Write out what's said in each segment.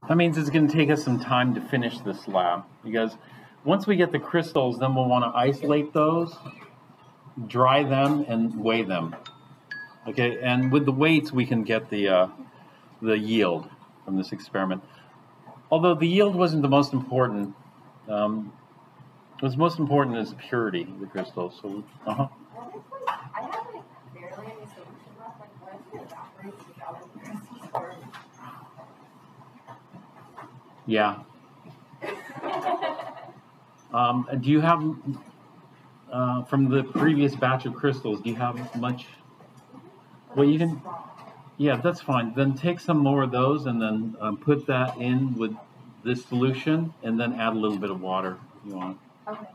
That means it's going to take us some time to finish this lab, because once we get the crystals, then we'll want to isolate those, dry them, and weigh them. Okay, and with the weights, we can get the yield from this experiment. Although the yield wasn't the most important, what's most important is purity of the crystals. So, I have like barely any solution left. Like, what if it evaporates without any crystals or? Yeah. Do you have, from the previous batch of crystals, do you have much? Well, you can, yeah, that's fine. Then take some more of those and then put that in with this solution and then add a little bit of water if you want. Okay.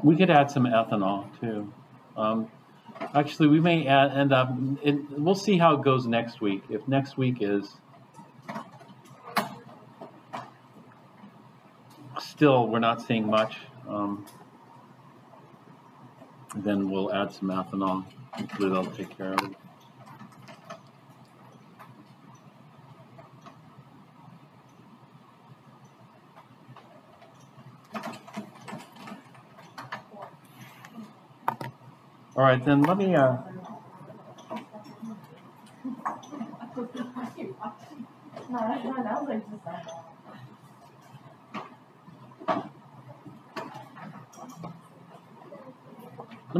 We could add some ethanol too. Actually, we may end up, we'll see how it goes next week. If next week is still, we're not seeing much, then we'll add some ethanol. Hopefully that'll take care of it. All right, then let me, let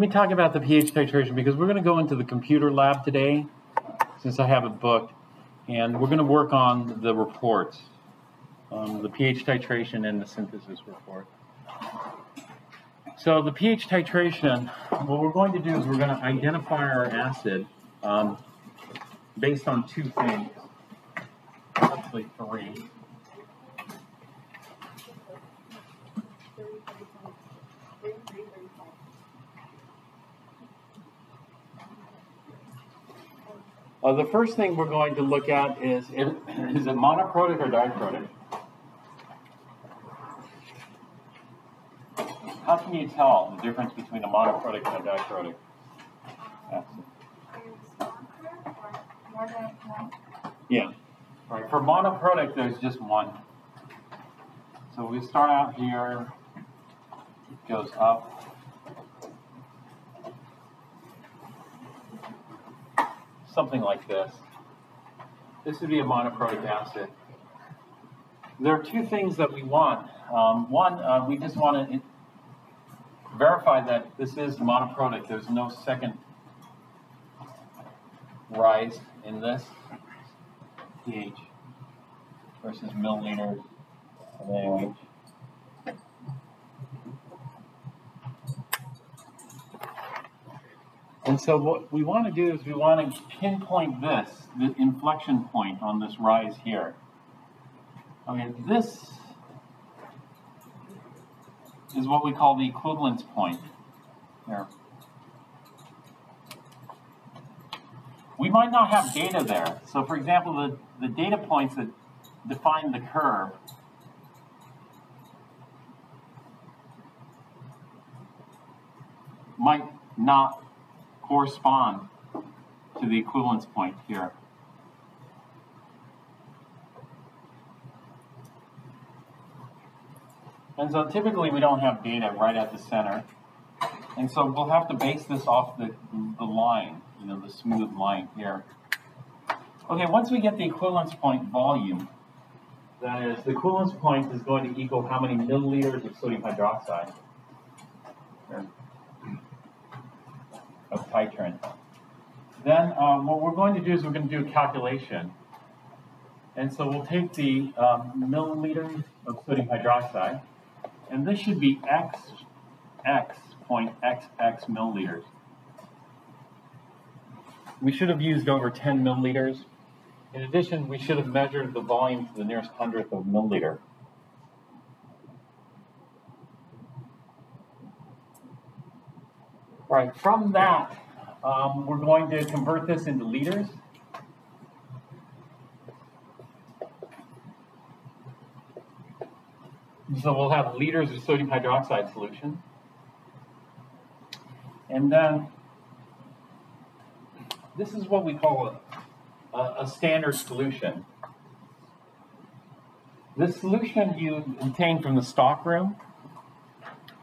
me talk about the pH titration, because we're going to go into the computer lab today, since I have it booked, and we're going to work on the reports, the pH titration and the synthesis report. So the pH titration, what we're going to do is we're going to identify our acid based on two things, actually three. The first thing we're going to look at is it monoprotic or diprotic? How can you tell the difference between a monoprotic and a diprotic acid? Yeah. All right. For monoprotic, there's just one. So we start out here, it goes up. Something like this. This would be a monoprotic acid. There are two things that we want. One, we just want to verify that this is monoprotic. There's no second rise in this pH versus milliliters of AOH. And so what we want to do is we want to pinpoint this, the inflection point on this rise here. Okay, this is what we call the equivalence point here. We might not have data there. So for example, the data points that define the curve might not correspond to the equivalence point here. And so typically we don't have data right at the center. And so we'll have to base this off the line, you know, the smooth line here. Okay, once we get the equivalence point volume, that is, the equivalence point is going to equal how many milliliters of sodium hydroxide here, of titrant. Then what we're going to do is we're going to do a calculation. And so we'll take the milliliters of sodium hydroxide, and this should be x.xx milliliters. We should have used over 10 milliliters. In addition, we should have measured the volume to the nearest hundredth of a milliliter. All right, from that, we're going to convert this into liters. So we'll have liters of sodium hydroxide solution. And then this is what we call a standard solution. This solution you obtained from the stockroom,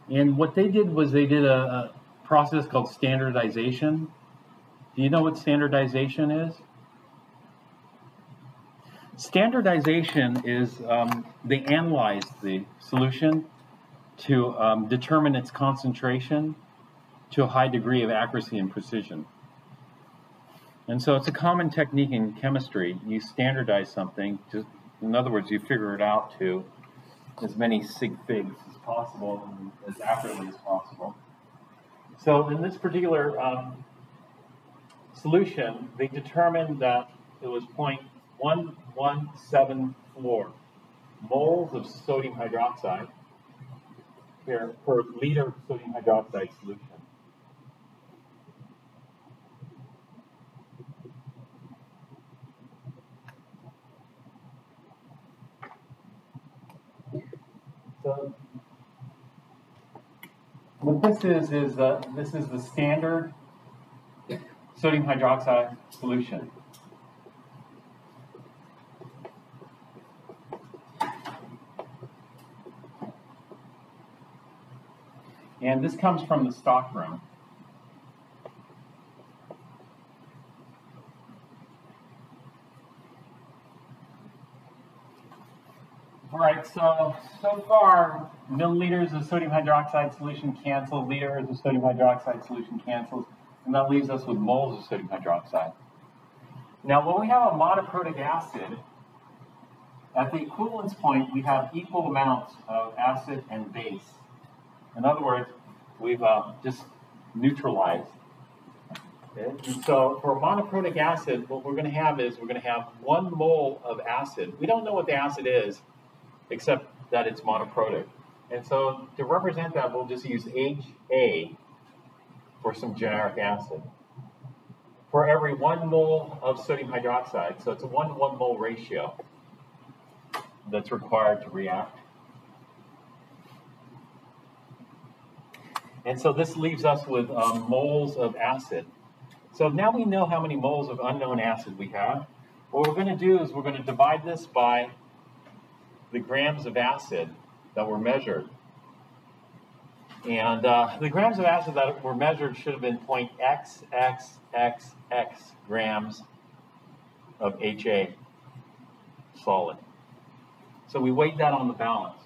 and what they did was they did a process called standardization. Do you know what standardization is? Standardization is they analyze the solution to determine its concentration to a high degree of accuracy and precision. And so it's a common technique in chemistry. You standardize something, just, in other words, you figure it out to as many sig figs as possible and as accurately as possible. So in this particular solution, they determined that it was 0.1174 moles of sodium hydroxide per liter of sodium hydroxide solution. So what this is this is the standard sodium hydroxide solution. And this comes from the stockroom. All right, so far, milliliters of sodium hydroxide solution cancels, liters of sodium hydroxide solution cancels, and that leaves us with moles of sodium hydroxide. Now, when we have a monoprotic acid, at the equivalence point, we have equal amounts of acid and base. In other words, we've just neutralized. Okay? And so for a monoprotic acid, what we're going to have is we're going to have 1 mole of acid. We don't know what the acid is, except that it's monoprotic. And so to represent that, we'll just use HA for some generic acid. For every 1 mole of sodium hydroxide, so it's a 1-to-1 mole ratio that's required to react. And so this leaves us with moles of acid. So now we know how many moles of unknown acid we have. What we're going to do is we're going to divide this by the grams of acid that were measured. And the grams of acid that were measured should have been 0.xxxx grams of HA solid. So we weighed that on the balance.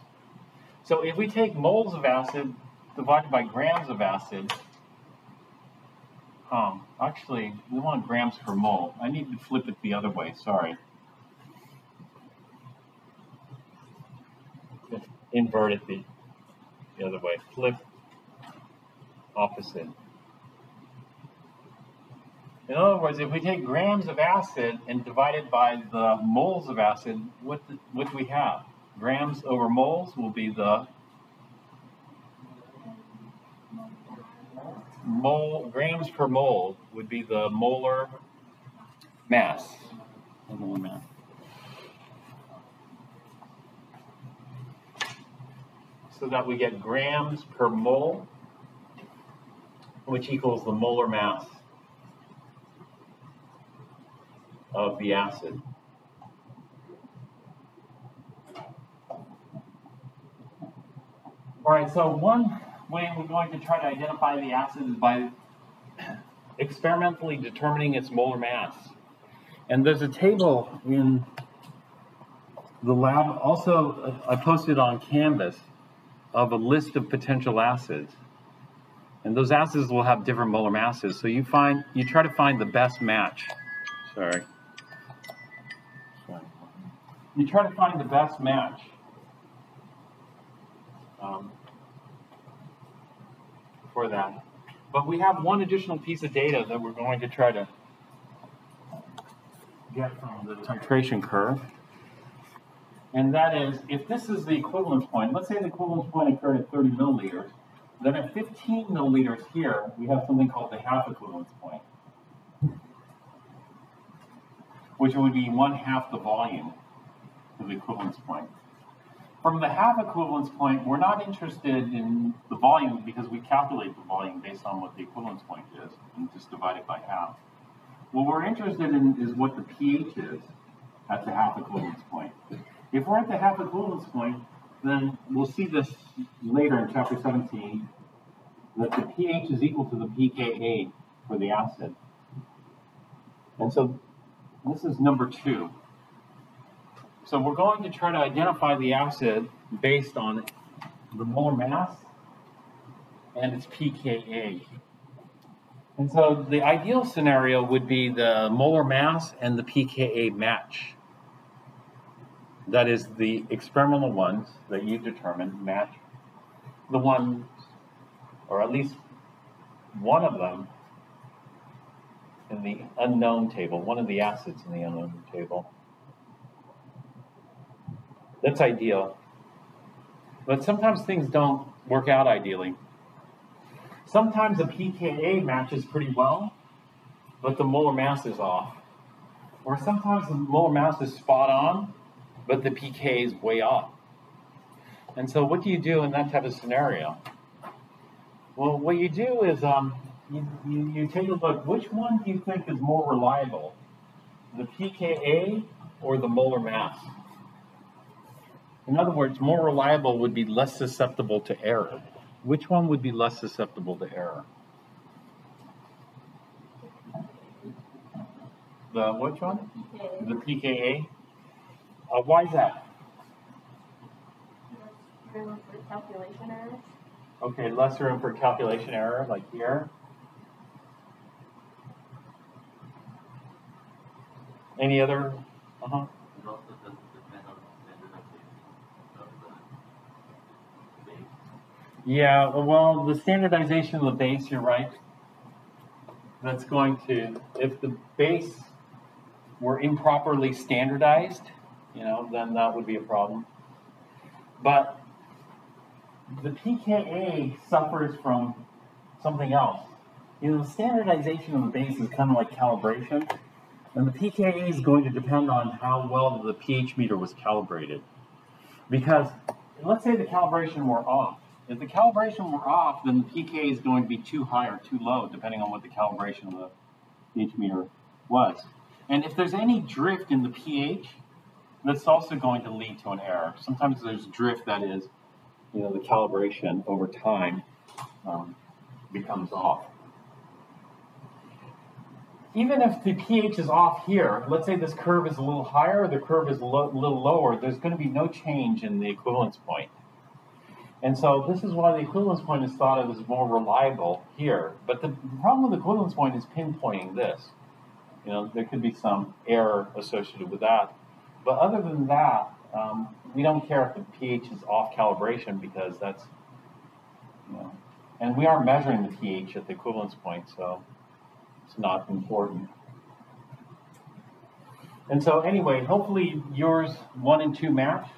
So if we take moles of acid divided by grams of acid, actually, we want grams per mole. I need to flip it the other way, sorry. Invert it the other way. Flip opposite. In other words, if we take grams of acid and divide it by the moles of acid, what do we have? Grams over moles will be the grams per mole would be the molar mass. So that we get grams per mole, which equals the molar mass of the acid. All right, so one way we're going to try to identify the acid is by experimentally determining its molar mass. And there's a table in the lab, also I posted on Canvas, of a list of potential acids. And those acids will have different molar masses. So you try to find the best match. Sorry. You try to find the best match for that. But we have one additional piece of data that we're going to try to get from the titration curve. And that is, if this is the equivalence point, let's say the equivalence point occurred at 30 milliliters, then at 15 milliliters here, we have something called the half equivalence point, which would be 1/2 the volume of the equivalence point. From the half equivalence point, we're not interested in the volume because we calculate the volume based on what the equivalence point is and just divide it by half. what we're interested in is what the pH is at the half equivalence point. If we're at the half equivalence point, then we'll see this later in chapter 17, that the pH is equal to the pKa for the acid. And so this is number 2. So we're going to try to identify the acid based on the molar mass and its pKa. And so the ideal scenario would be the molar mass and the pKa match. That is, the experimental ones that you determined match the ones, or at least one of them, in the unknown table, one of the acids in the unknown table. That's ideal. But sometimes things don't work out ideally. Sometimes the pKa matches pretty well, but the molar mass is off. Or sometimes the molar mass is spot on, but the pK is way off. And so what do you do in that type of scenario? Well, what you do is you take a look, which one do you think is more reliable? The pKa or the molar mass? In other words, more reliable would be less susceptible to error. Which one would be less susceptible to error? The which one? PKA. The pKa? Why is that? Less room for calculation errors. Okay, less room for calculation error, like here. Any other? Uh-huh. Yeah, well, the standardization of the base, you're right. That's going to, if the base were improperly standardized, then that would be a problem. But the pKa suffers from something else. The standardization of the base is kind of like calibration, and the pKa is going to depend on how well the pH meter was calibrated. Because let's say the calibration were off. If the calibration were off, then the pK is going to be too high or too low, depending on what the calibration of the pH meter was. And if there's any drift in the pH, that's also going to lead to an error. Sometimes there's drift, that is, the calibration over time becomes off. Even if the pH is off here, let's say this curve is a little higher, the curve is a little lower, there's going to be no change in the equivalence point. And so this is why the equivalence point is thought of as more reliable here. But the problem with the equivalence point is pinpointing this. There could be some error associated with that. But other than that, we don't care if the pH is off calibration, because that's, and we aren't measuring the pH at the equivalence point, so it's not important. And so anyway, hopefully yours 1 and 2 match,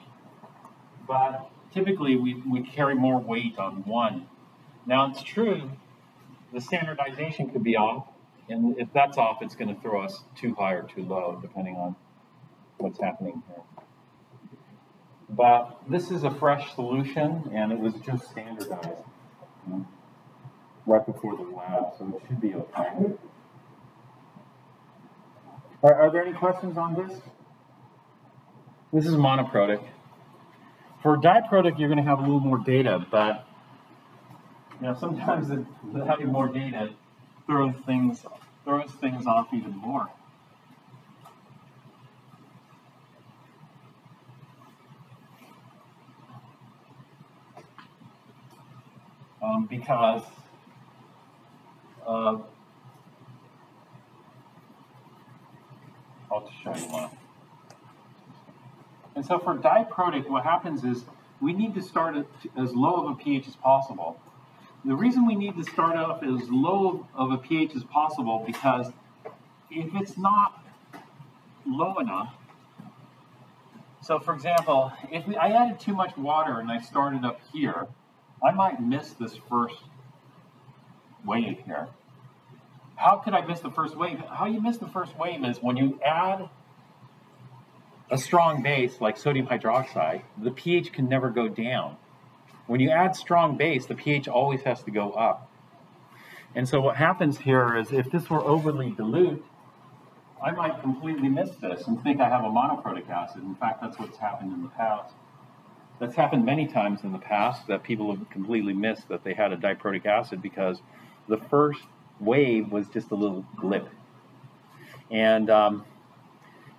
but typically we carry more weight on 1. Now it's true, the standardization could be off, and if that's off, it's going to throw us too high or too low, depending on what's happening here. But this is a fresh solution, and it was just standardized right before the lab, so it should be okay. Are there any questions on this? This is monoprotic. For diprotic, you're going to have a little more data, but sometimes having more data throws things off even more. Because I'll just show you one. And so for diprotic, what happens is we need to start at as low of a pH as possible. The reason we need to start off as low of a pH as possible, because if it's not low enough, so for example, if I added too much water and I started up here, I might miss this first wave here. How could I miss the first wave? How you miss the first wave is when you add a strong base like sodium hydroxide, the pH can never go down. When you add strong base, the pH always has to go up. And so what happens here is if this were overly dilute, I might completely miss this and think I have a monoprotic acid. In fact, that's what's happened in the past. That's happened many times in the past, that people have completely missed that they had a diprotic acid because the first wave was just a little blip. And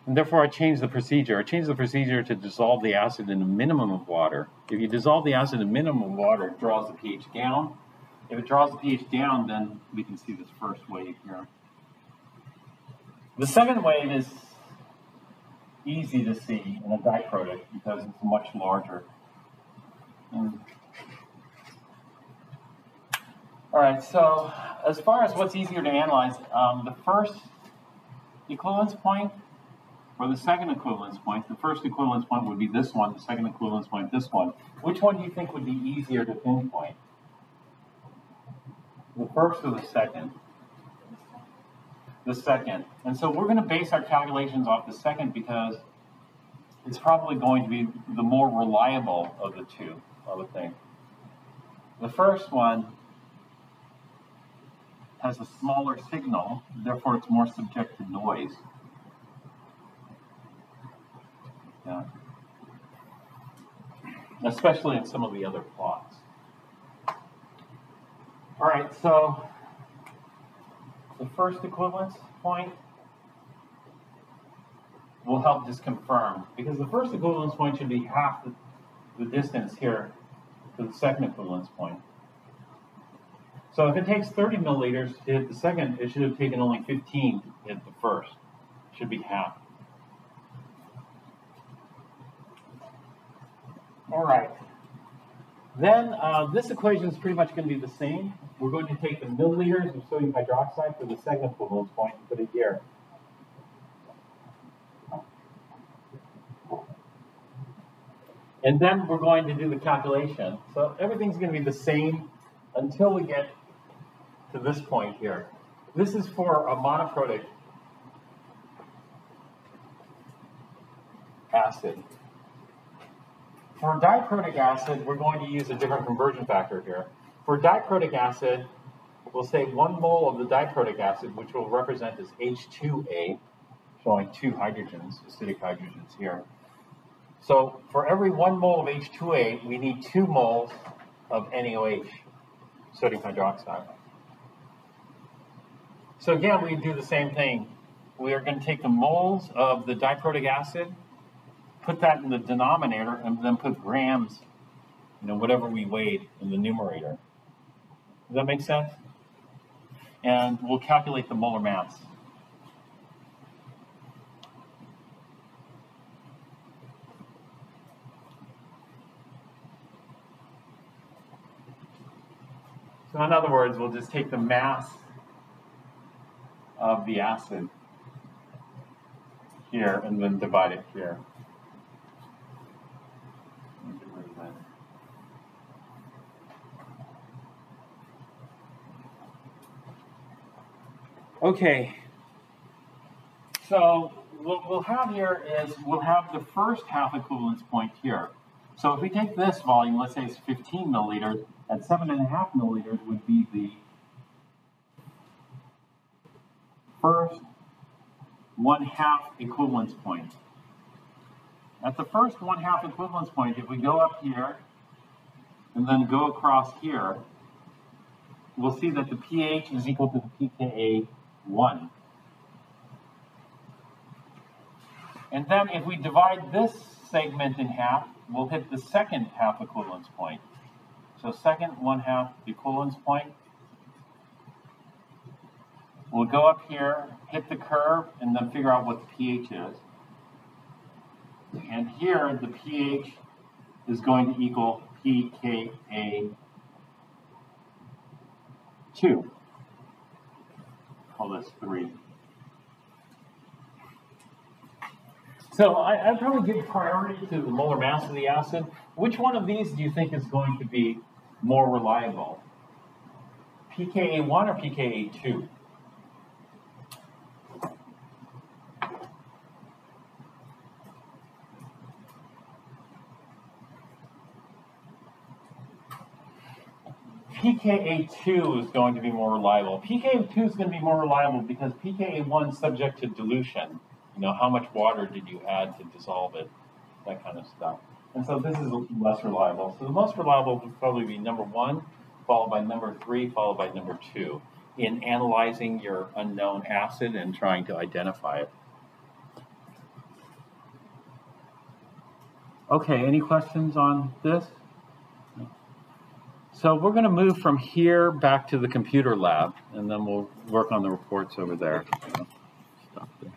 therefore, I changed the procedure. I changed the procedure to dissolve the acid in a minimum of water. If you dissolve the acid in a minimum of water, it draws the pH down. If it draws the pH down, then we can see this first wave here. The second wave is easy to see in a diprotic because it's much larger. All right, so as far as what's easier to analyze, the first equivalence point or the second equivalence point, the first equivalence point would be this one, the second equivalence point, this one. Which one do you think would be easier to pinpoint? The first or the second? The second. And so we're going to base our calculations off the second because it's probably going to be the more reliable of the two, I would think. The first one has a smaller signal, therefore it's more subject to noise. Yeah. Especially in some of the other plots. All right, so the first equivalence point will help just confirm, because the first equivalence point should be half the distance here to the second equivalence point. So if it takes 30 milliliters to hit the second, it should have taken only 15 to hit the first. It should be half. All right. Then this equation is pretty much going to be the same. We're going to take the milliliters of sodium hydroxide for the second equivalence point and put it here. And then we're going to do the calculation. So everything's going to be the same until we get to this point here. This is for a monoprotic acid. For diprotic acid, we're going to use a different conversion factor here. For diprotic acid, we'll say 1 mole of the diprotic acid, which will represent as H2A, showing 2 hydrogens, acidic hydrogens here. So for every 1 mole of H2A, we need 2 moles of NaOH, sodium hydroxide. So again, we do the same thing. We are going to take the moles of the diprotic acid, put that in the denominator, and then put grams, whatever we weighed in the numerator. Does that make sense? And we'll calculate the molar mass. So in other words, we'll just take the mass of the acid here and then divide it here. Okay, so what we'll have here is we'll have the first half equivalence point here. So if we take this volume, let's say it's 15 milliliters, at 7.5 milliliters would be the first 1/2 equivalence point. At the first 1/2 equivalence point, if we go up here and then go across here, we'll see that the pH is equal to the pKa 1. And then if we divide this segment in half, we'll hit the second half equivalence point. So second 1/2 equivalence point. We'll go up here, hit the curve, and then figure out what the pH is. And here, the pH is going to equal pKa 2. Call this 3. So I'd probably give priority to the molar mass of the acid. Which one of these do you think is going to be more reliable? pKa 1 or pKa 2? pKa2 is going to be more reliable. pKa2 is going to be more reliable because pKa1 is subject to dilution. You know, how much water did you add to dissolve it? That kind of stuff. And so this is less reliable. So the most reliable would probably be number 1, followed by number 3, followed by number 2 in analyzing your unknown acid and trying to identify it. Okay, any questions on this? So we're going to move from here back to the computer lab, and then we'll work on the reports over there. Stop there.